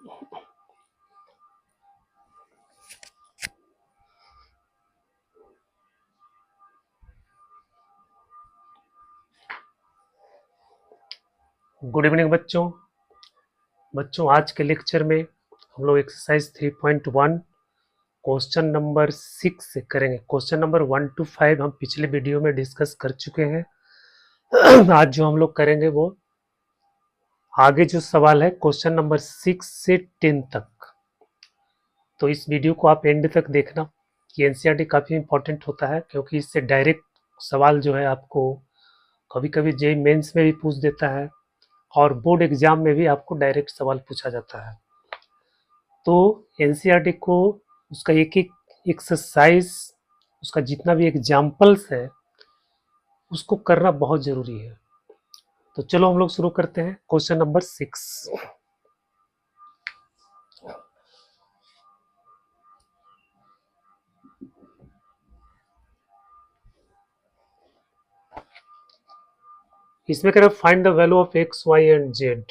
Good evening बच्चों आज के लेक्चर में हम लोग एक्सरसाइज 3.1 क्वेश्चन नंबर 6 से करेंगे। क्वेश्चन नंबर 1 to 5 हम पिछले वीडियो में डिस्कस कर चुके हैं। आज जो हम लोग करेंगे वो आगे जो सवाल है क्वेश्चन नंबर 6 से 10 तक। तो इस वीडियो को आप एंड तक देखना। ये एनसीईआरटी काफ़ी इंपॉर्टेंट होता है क्योंकि इससे डायरेक्ट सवाल जो है आपको कभी कभी जेईई मेंस में भी पूछ देता है और बोर्ड एग्जाम में भी आपको डायरेक्ट सवाल पूछा जाता है। तो एनसीईआरटी को उसका एक एक एक्सरसाइज, उसका जितना भी एग्जाम्पल्स है उसको करना बहुत ज़रूरी है। तो चलो हम लोग शुरू करते हैं क्वेश्चन नंबर 6। इसमें कह रहा है find the value of x y and z.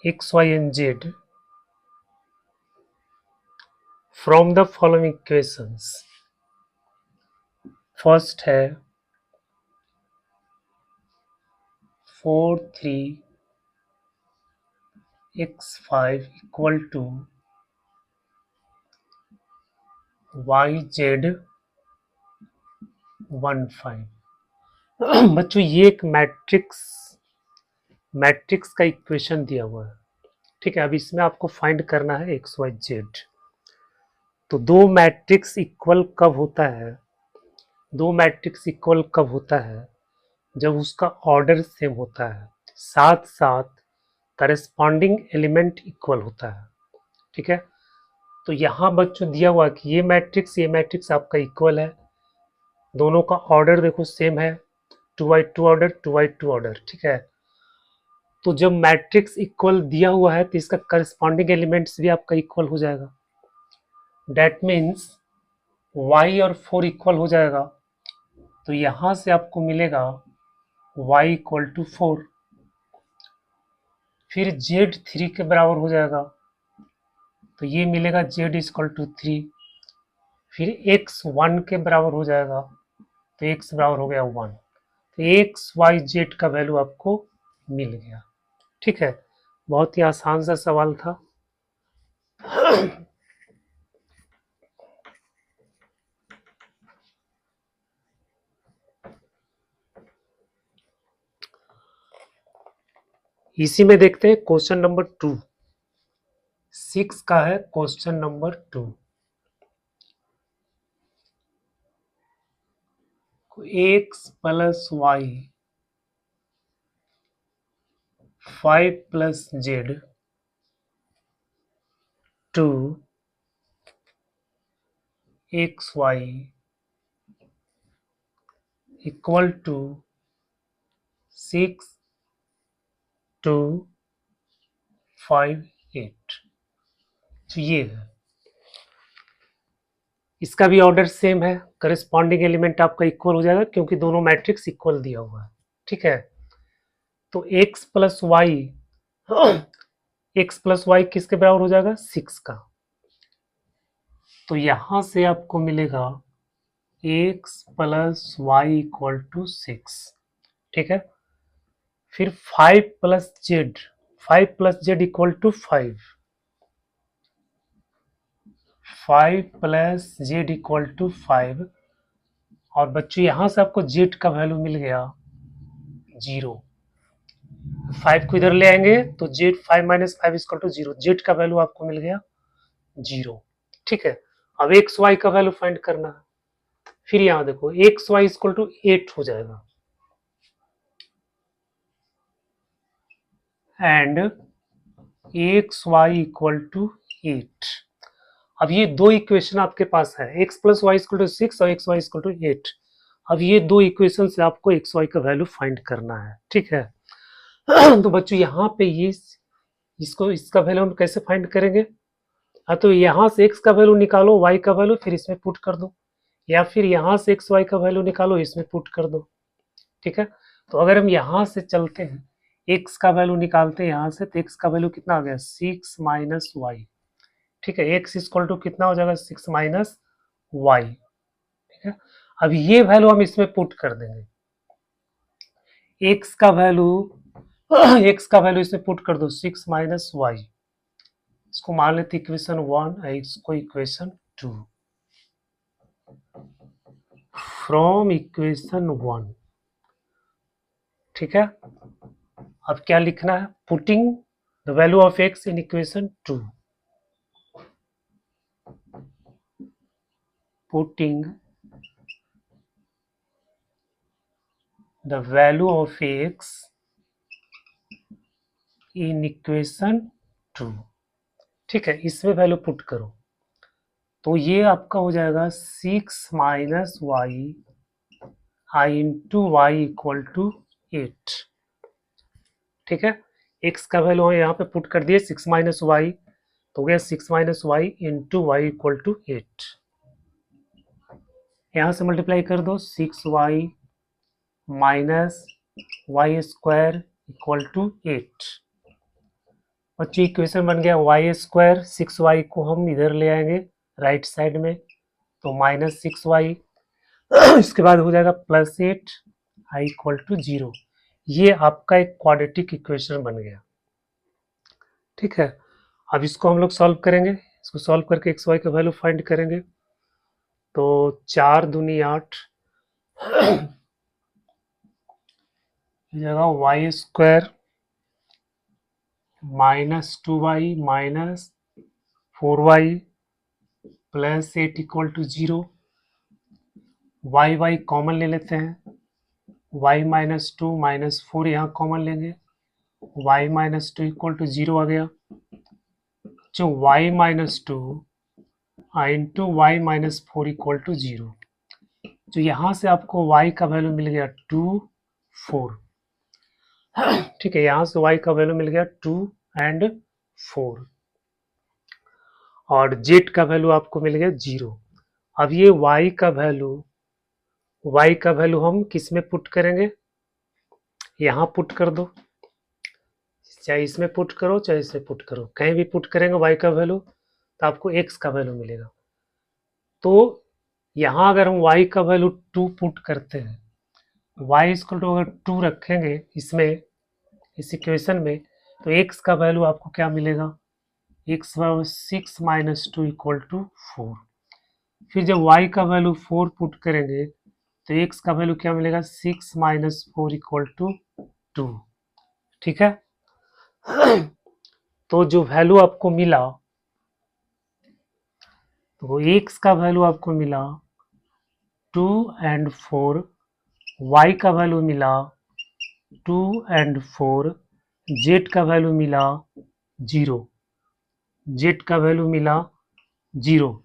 X y and z from the following equations. First है 4 3 x5 इक्वल टू yz 1 5। बच्चों ये एक मैट्रिक्स का इक्वेशन दिया हुआ है, ठीक है। अब इसमें आपको फाइंड करना है एक्स वाई जेड। तो दो मैट्रिक्स इक्वल कब होता है? दो मैट्रिक्स इक्वल कब होता है? जब उसका ऑर्डर सेम होता है, साथ साथ करस्पॉन्डिंग एलिमेंट इक्वल होता है, ठीक है। तो यहाँ बच्चों दिया हुआ कि ये मैट्रिक्स आपका इक्वल है, दोनों का ऑर्डर देखो सेम है, 2x2 ऑर्डर 2x2 ऑर्डर, ठीक है। तो जब मैट्रिक्स इक्वल दिया हुआ है तो इसका करस्पॉन्डिंग एलिमेंट्स भी आपका इक्वल हो जाएगा। डेट मीन्स y और 4 इक्वल हो जाएगा। तो यहाँ से आपको मिलेगा y इक्वल टू 4, फिर z 3 के बराबर हो जाएगा तो ये मिलेगा z इक्वल टू 3, फिर x 1 के बराबर हो जाएगा तो x बराबर हो गया 1। तो x y z का वैल्यू आपको मिल गया, ठीक है। बहुत ही आसान सा सवाल था। इसी में देखते हैं क्वेश्चन नंबर 2। 6 का है question number 2। X plus y 5 plus z 2 x y equal to 6 2 5 8। तो ये है, इसका भी ऑर्डर सेम है, करस्पॉन्डिंग एलिमेंट आपका इक्वल हो जाएगा क्योंकि दोनों मैट्रिक्स इक्वल दिया हुआ है, ठीक है। तो x प्लस वाई किसके बराबर हो जाएगा? 6 का। तो यहां से आपको मिलेगा x plus y equal to 6, ठीक है। फिर 5 plus z equal to 5 plus z equal to 5। और बच्चों यहां से आपको जेड का वैल्यू मिल गया 0। 5 को इधर ले आएंगे तो z 5 minus 5 equal to 0, z का वैल्यू आपको मिल गया 0, ठीक है। अब एक्स वाई का वैल्यू फाइंड करना है। फिर यहां देखो एक्स वाई इक्वल टू 8 हो जाएगा and x y equal to 8। अब ये दो इक्वेशन आपके पास है, x plus y equal to 6 और एक्स वाई इक्वल टू 8। अब ये दो इक्वेशन से आपको एक्स वाई का वैल्यू फाइंड करना है, ठीक है। तो बच्चों यहाँ पे ये इसको इसका वैल्यू हम कैसे फाइंड करेंगे? तो यहाँ से x का वैल्यू निकालो, y का वैल्यू फिर इसमें पुट कर दो, या फिर यहाँ से x y का वैल्यू निकालो, इसमें पुट कर दो। ठीक है, तो अगर हम यहाँ से चलते हैं, x का वैल्यू निकालते हैं यहाँ से, तो x का वैल्यू कितना आ गया 6 माइनस वाई। ठीक है, x इक्वल टू कितना हो जाएगा 6 माइनस वाई। ठीक है, अब ये वैल्यू हम इसमें पुट कर देंगे, x का वैल्यू x का वैल्यू इसमें पुट कर दो 6 माइनस वाई। इसको मान लेते इक्वेशन 1, इसको इक्वेशन 2। फ्रॉम इक्वेशन 1, ठीक है, अब क्या लिखना है? Putting the value of x in equation 2, putting the value of x in equation 2। ठीक है, इसमें वैल्यू पुट करो, तो ये आपका हो जाएगा 6 minus y I into y equal to 8। ठीक है, x का वैल्यू यहाँ पे पुट कर दिए 6 माइनस वाई, तो गया 6 minus y into y equal to 8। यहाँ से मल्टीप्लाई कर दो 6y minus y square equal to 8। बच्चों इक्वेशन बन गया वाई स्क्वायर, 6y को हम इधर ले आएंगे राइट साइड में, तो माइनस 6y, इसके बाद हो जाएगा प्लस 8 आई इक्वल टू 0। ये आपका एक क्वाड्रेटिक इक्वेशन बन गया। ठीक है, अब इसको हम लोग सॉल्व करेंगे, इसको सॉल्व करके एक्स वाई का वैल्यू फाइंड करेंगे। तो 4 दूनी 8 जगह y square minus 2y minus 4y plus 8 equal to 0। Y common ले लेते हैं, y माइनस 2 माइनस 4 यहाँ कॉमन लेंगे, y माइनस 2 इक्वल टू 0 आ गया। जो y minus 2 into y minus 4 equal to 0, जो यहाँ से आपको y का वैल्यू मिल गया 2 4। ठीक है, यहाँ से y का वैल्यू मिल गया 2 एंड 4, और z का वैल्यू आपको मिल गया 0। अब ये y का वैल्यू हम किस में पुट करेंगे? यहाँ पुट कर दो, चाहे इसमें पुट करो चाहे इसमें पुट करो, कहीं भी पुट करेंगे y का वैल्यू तो आपको x का वैल्यू मिलेगा। तो यहाँ अगर हम y का वैल्यू 2 पुट करते हैं, y इक्वल टू अगर 2 रखेंगे इसमें, इस इक्वेशन में, तो x का वैल्यू आपको क्या मिलेगा? x बराबर 6 माइनस 2 इक्वल टू 4। फिर जब y का वैल्यू 4 पुट करेंगे तो x का वैल्यू क्या मिलेगा? 6 माइनस 4 इक्वल टू 2। ठीक है, तो जो वैल्यू आपको मिला, तो x का वैल्यू आपको मिला 2 एंड 4, y का वैल्यू मिला 2 एंड 4, z का वैल्यू मिला 0, z का वैल्यू मिला 0।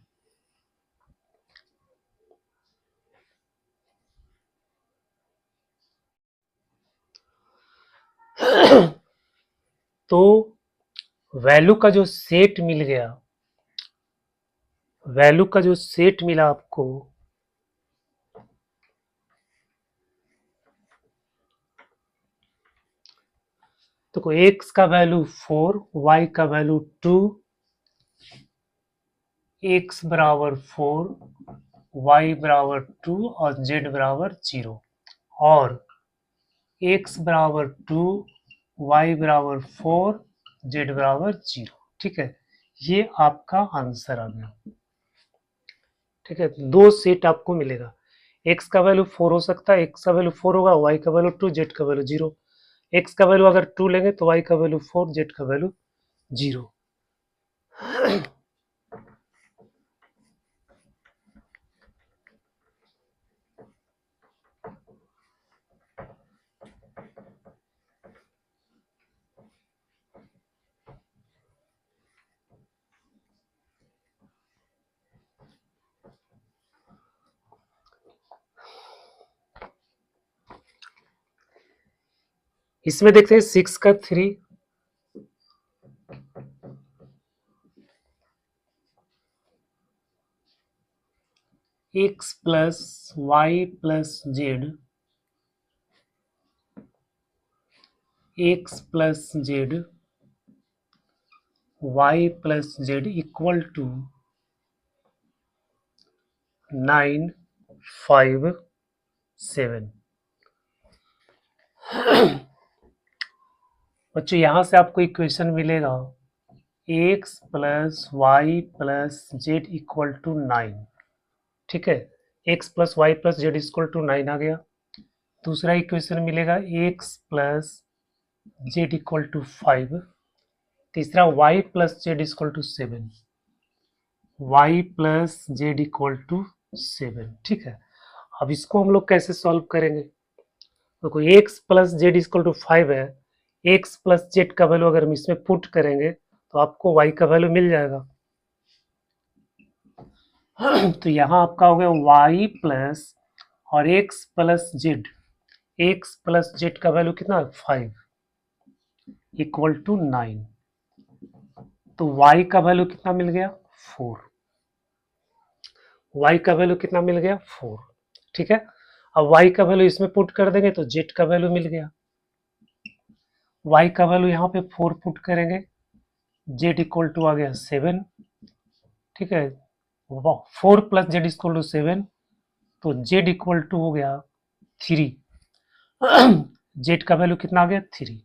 तो वैल्यू का जो सेट मिल गया, वैल्यू का जो सेट मिला आपको, तो x का वैल्यू 4, y का वैल्यू 2, x बराबर 4, y बराबर 2 और z बराबर 0, और x बराबर 2, y बराबर 4, z बराबर 0। ठीक है, ये आपका आंसर आ गया। ठीक है, दो सेट आपको मिलेगा, x का वैल्यू 4 हो सकता है, x का वैल्यू 4 होगा, y का वैल्यू 2, z का वैल्यू 0। x का वैल्यू अगर 2 लेंगे तो y का वैल्यू 4, z का वैल्यू 0। इसमें देखते हैं 6 का 3, x plus y plus z, x plus z, y plus z equal to 9, 5, 7। बच्चों यहां से आपको इक्वेशन मिलेगा x plus y plus z equal to 9। ठीक है, x plus y plus z equal to 9 आ गया। दूसरा इक्वेशन मिलेगा x plus z equal to 5। तीसरा y plus z equal to 7, y plus z equal to 7। ठीक है, अब इसको हम लोग कैसे सॉल्व करेंगे? देखो x plus z equal to 5 है, एक्स प्लस जेड का वैल्यू अगर हम इसमें पुट करेंगे तो आपको वाई का वैल्यू मिल जाएगा। तो यहाँ आपका हो गया वाई प्लस और x plus z, x plus z का वैल्यू कितना है 5 इक्वल टू 9। तो y का वैल्यू कितना मिल गया 4, y का वैल्यू कितना मिल गया 4। ठीक है, अब y का वैल्यू इसमें पुट कर देंगे तो z का वैल्यू मिल गया, y का वैल्यू यहाँ पे 4 पुट करेंगे, z इक्वल टू आ गया 7। ठीक है, 4 प्लस जेड इक्वल टू 7, तो z इक्वल टू हो गया 3। z का वैल्यू कितना आ गया 3।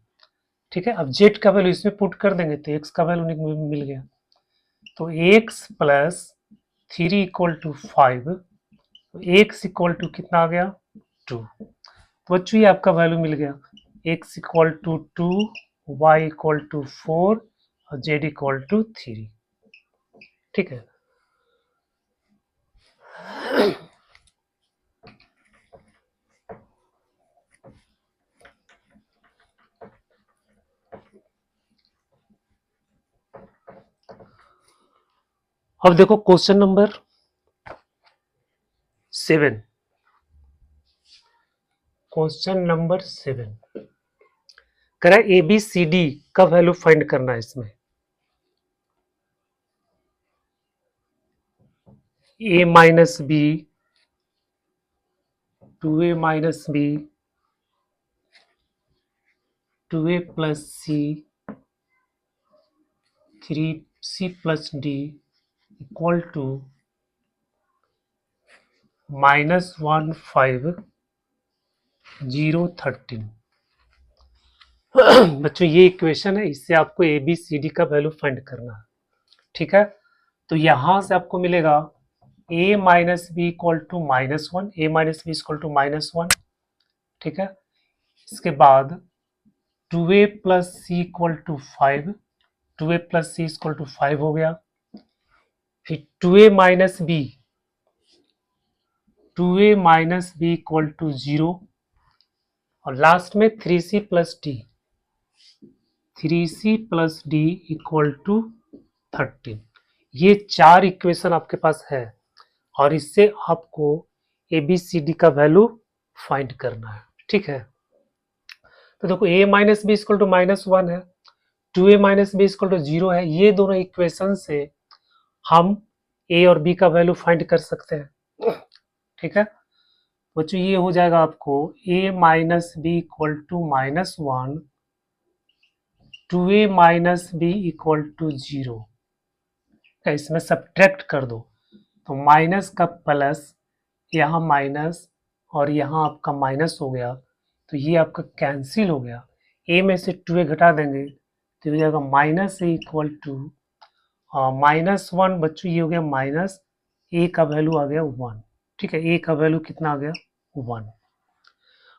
ठीक है, अब z का वैल्यू इसमें पुट कर देंगे तो x का वैल्यू मिल गया। तो x प्लस 3 इक्वल टू 5, तो x इक्वल टू कितना आ गया 2। तो बच्चों ये आपका वैल्यू मिल गया, x equal to 2, y equal to 4 और z इक्वल टू 3। ठीक है, अब देखो क्वेश्चन नंबर 7। क्वेश्चन नंबर 7 कह रहा है ABCD का वैल्यू फाइंड करना है इसमें। A minus b, 2A minus b, 2A plus c, 3C plus d equal to -1, 5, 0, 13। बच्चों ये इक्वेशन है, इससे आपको ABCD का वैल्यू फाइंड करना है। ठीक है, तो यहां से आपको मिलेगा a minus b equal to -1, a minus b equal to -1। ठीक है, इसके बाद 2a plus c equal to 5, 2a plus c equal to 5 हो गया। फिर 2a minus b, 2a minus b equal to 0 और लास्ट में 3c plus d, 3c plus d equal to 13। ये 4 इक्वेशन आपके पास है और इससे आपको ABCD का वैल्यू फाइंड करना है। ठीक है, तो देखो a minus b equal to -1 है, 2a minus b equal to 0 है। ये दोनों इक्वेशन से हम a और b का वैल्यू फाइंड कर सकते हैं। ठीक है बच्चों, ये हो जाएगा आपको a minus b equal to -1, 2a minus b equal to 0। इसमें सब्ट्रैक्ट कर दो तो माइनस का प्लस, यहाँ माइनस और यहाँ आपका माइनस हो गया, तो ये आपका कैंसिल हो गया। a में से 2a घटा देंगे तो हो जाएगा माइनस ए इक्वल टू -1। बच्चों ये हो गया माइनस a का वैल्यू आ गया 1। ठीक है, a का वैल्यू कितना आ गया 1।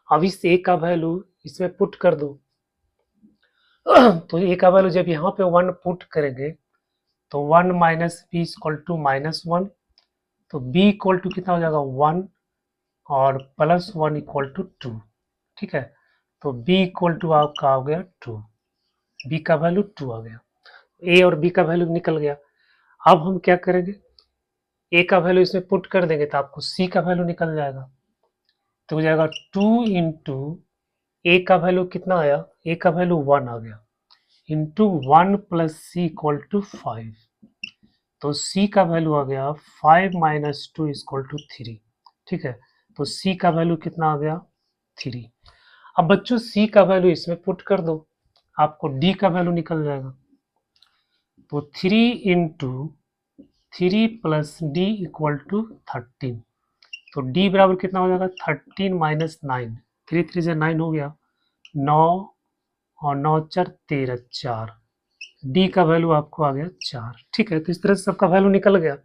अब इस a का वैल्यू इसमें पुट कर दो तो a का वैल्यू जब यहाँ पे 1 पुट करेंगे तो 1 माइनस बी इक्वल टू -1, तो b इक्वल टू कितना हो जाएगा 1 और प्लस 1 इक्वल टू 2। ठीक है, तो b इक्वल टू आपका हो गया 2, b का वैल्यू 2 आ गया, a और b का वैल्यू निकल गया। अब हम क्या करेंगे, a का वैल्यू इसमें पुट कर देंगे तो आपको c का वैल्यू निकल जाएगा। तो हो जाएगा 2 इंटू a का वैल्यू कितना आया, a का वैल्यू 1 आ गया, into 1 plus c equal to 5। तो सी का वैल्यू आ गया 5 माइनस 2 इक्वल टू 3। ठीक है, तो सी का वैल्यू कितना आ गया 3। अब बच्चों सी का वैल्यू इसमें पुट कर दो, आपको डी का वैल्यू निकल जाएगा। तो 3 into 3 plus d equal to 13। तो डी बराबर कितना हो जाएगा 13 माइनस 9, 3 3 से 9 हो गया, 9 और 9 4 13, 4। डी का वैल्यू आपको आ गया 4। ठीक है, तो इस तरह से सबका वैल्यू निकल गया,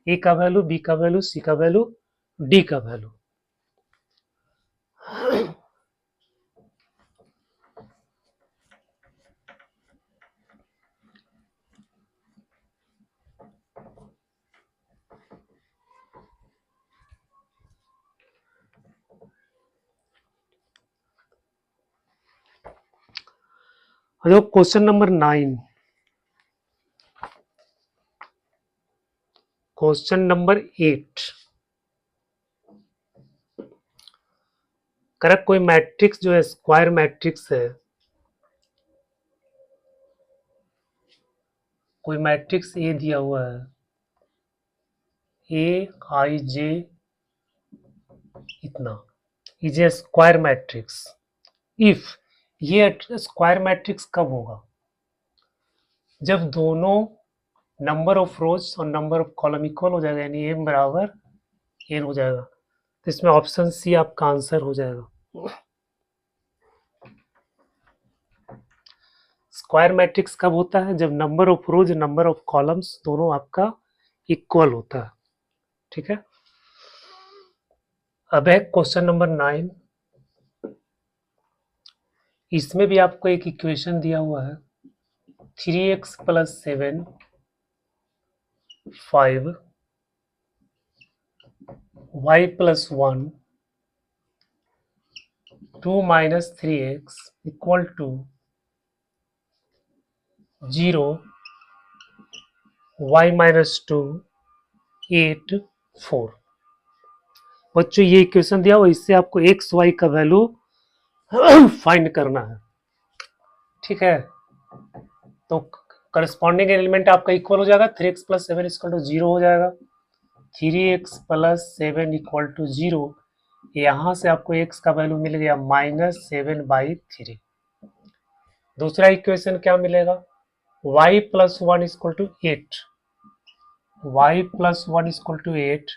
ए का वैल्यू, बी का वैल्यू, सी का वैल्यू, डी का value. Question number 9, question number 8। Correct, कोई मैट्रिक्स जो है स्क्वायर मैट्रिक्स है, कोई मैट्रिक्स ए दिया हुआ है, ए आई जे इतना, is a square matrix. If ये स्क्वायर मैट्रिक्स कब होगा, जब दोनों नंबर ऑफ रोज और नंबर ऑफ कॉलम इक्वल हो जाएगा, यानी एम बराबर एन हो जाएगा। तो इसमें ऑप्शन सी आपका आंसर हो जाएगा। स्क्वायर मैट्रिक्स कब होता है, जब number of rose number of columns दोनों आपका इक्वल होता है। ठीक है, अब है क्वेश्चन नंबर 9। इसमें भी आपको एक इक्वेशन दिया हुआ है, 3x plus 7 5 y plus 1 2 minus 3x equal to 0 y minus 2 8 4। बच्चों ये इक्वेशन दिया हुआ, इससे आपको एक्स वाई का वैल्यू फाइंड करना है। ठीक है, तो करस्पॉन्डिंग एलिमेंट आपका इक्वल हो जाएगा, 3x प्लस 7 इक्वल टू 0 हो जाएगा, 3x प्लस 7 इक्वल टू 0। यहाँ से आपको x का वैल्यू मिल गया -7/3। दूसरा इक्वेशन क्या मिलेगा, y plus 1 equal to 8, y plus 1 equal to 8।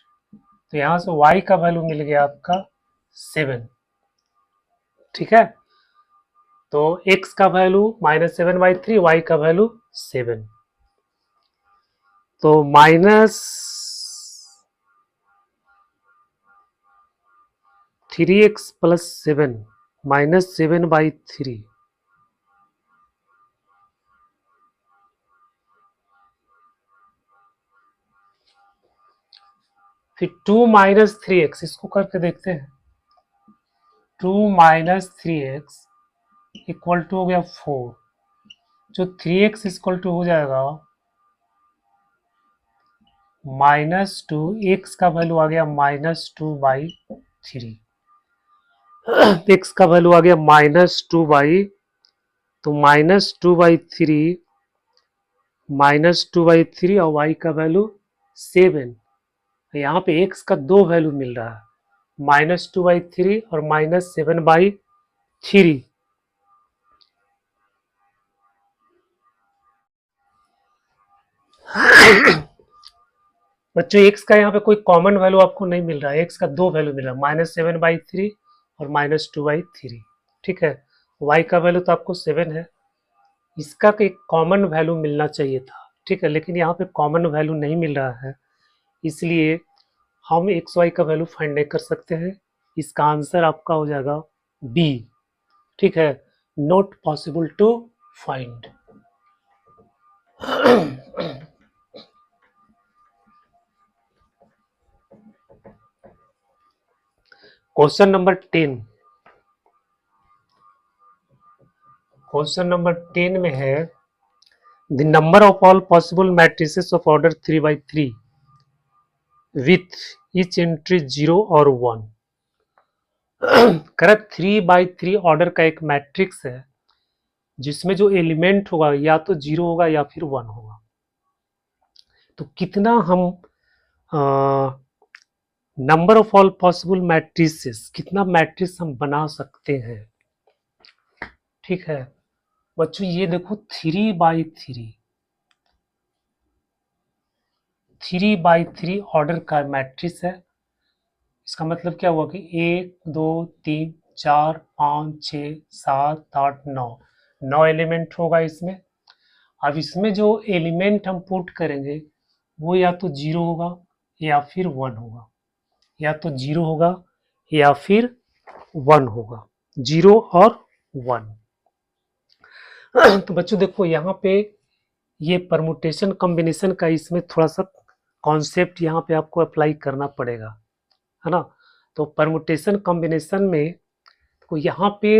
तो यहाँ से y का वैल्यू मिल गया आपका 7। ठीक है, तो x का वैल्यू -7/3, y का वैल्यू 7। तो -3x प्लस 7 -7/3, फिर 2 माइनस 3x, इसको करके देखते हैं। 2 माइनस 3x इक्वल टू हो गया 4, जो 3x इक्वल टू हो जाएगा -2, x का वैल्यू आ गया -2/3। x का वैल्यू आ गया -2/, तो -2/3 और y का वैल्यू 7। यहाँ पे x का दो वैल्यू मिल रहा है, -2/3 और -7/3। बच्चों x का यहाँ पे कोई कॉमन वैल्यू आपको नहीं मिल रहा है, x का दो वैल्यू मिल रहा है, -7/3 और -2/3। ठीक है, y का वैल्यू तो आपको 7 है, इसका एक कॉमन वैल्यू मिलना चाहिए था। ठीक है, लेकिन यहाँ पे कॉमन वैल्यू नहीं मिल रहा है, इसलिए हम एक्स वाई का वैल्यू फाइंड नहीं कर सकते हैं। इसका आंसर आपका हो जाएगा बी। ठीक है, not possible to find. Question number 10, question number 10 में है the number of all possible matrices of order 3/3 with each entry 0 और 1। करेक्ट, 3/3 ऑर्डर का एक मैट्रिक्स है जिसमें जो एलिमेंट होगा या तो 0 होगा या फिर 1 होगा। तो कितना हम number of all possible matrices, कितना मैट्रिक्स हम बना सकते हैं। ठीक है बच्चों, ये देखो 3x3, 3x3 ऑर्डर का मैट्रिक्स है। इसका मतलब क्या हुआ कि 1 2 3 4 5 6 7 8 9, 9 एलिमेंट होगा इसमें। अब इसमें जो एलिमेंट हम पुट करेंगे वो या तो 0 होगा या फिर 1 होगा, या तो 0 होगा या फिर 1 होगा, 0 और 1। तो बच्चों देखो यहाँ पे ये परमुटेशन कॉम्बिनेशन का इसमें थोड़ा सा कॉन्सेप्ट यहाँ पे आपको अप्लाई करना पड़ेगा, है ना। तो परमुटेशन कॉम्बिनेशन में तो यहाँ पे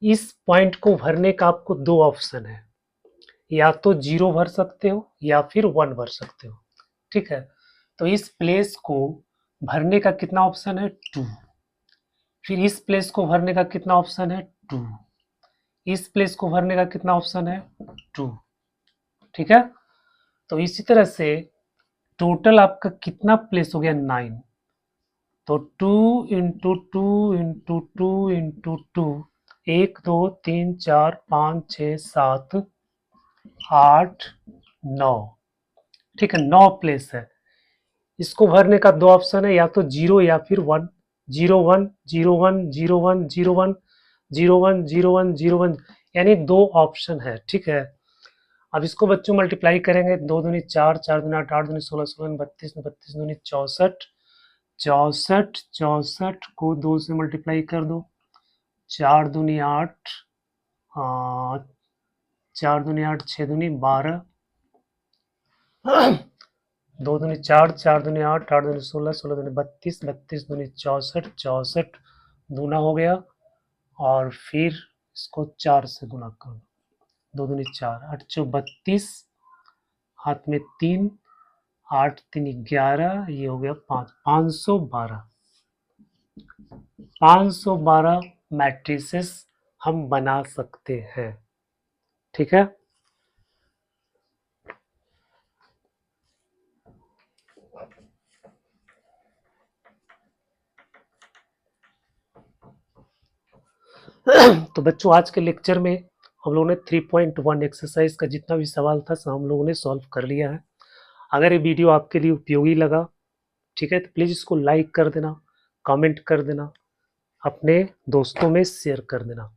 इस पॉइंट को भरने का आपको दो ऑप्शन है, या तो 0 भर सकते हो या फिर 1 भर सकते हो। ठीक है, तो इस प्लेस को भरने का कितना ऑप्शन है 2, फिर इस प्लेस को भरने का कितना ऑप्शन है 2, इस प्लेस को भरने का कितना ऑप्शन है 2। ठीक है, तो इसी तरह से टोटल आपका कितना प्लेस हो गया 9, तो 2 इंटू 2 इंटू 2 इंटू 2, 1 2 3 4 5 6 7 8 9। ठीक है, 9 प्लेस है। इसको भरने का दो ऑप्शन है, या तो 0 या फिर 1, 0 1 0 1 0 1 0 1 0 1 0 1 0 1, यानी दो ऑप्शन है। ठीक है, अब इसको बच्चों मल्टीप्लाई करेंगे, 2 दूनी 4, 4 दूनी 8, 8 दूनी 16, 16 32, 32 दूनी 64, 64, 64 को 2 से मल्टीप्लाई कर दो, 4 दूनी 8, 4 दूनी 8, 6 दूनी 12, 2 दूनी 4, 4 दूनी 8, 8 दूनी 16, 16 दूनी 32, 32 दूनी 64, 64 दूना हो गया, और फिर इसको 4 से गुना कर दो, 2 दूनी 4, 8 चौ 32, हाथ में 3, 8 3 11, ये हो गया 5, 512, 512 मैट्रिसेस हम बना सकते हैं। ठीक है, तो बच्चों आज के लेक्चर में हम लोगों ने 3.1 एक्सरसाइज का जितना भी सवाल था सब हम लोगों ने सॉल्व कर लिया है। अगर ये वीडियो आपके लिए उपयोगी लगा, ठीक है, तो प्लीज़ इसको लाइक कर देना, कमेंट कर देना, अपने दोस्तों में शेयर कर देना।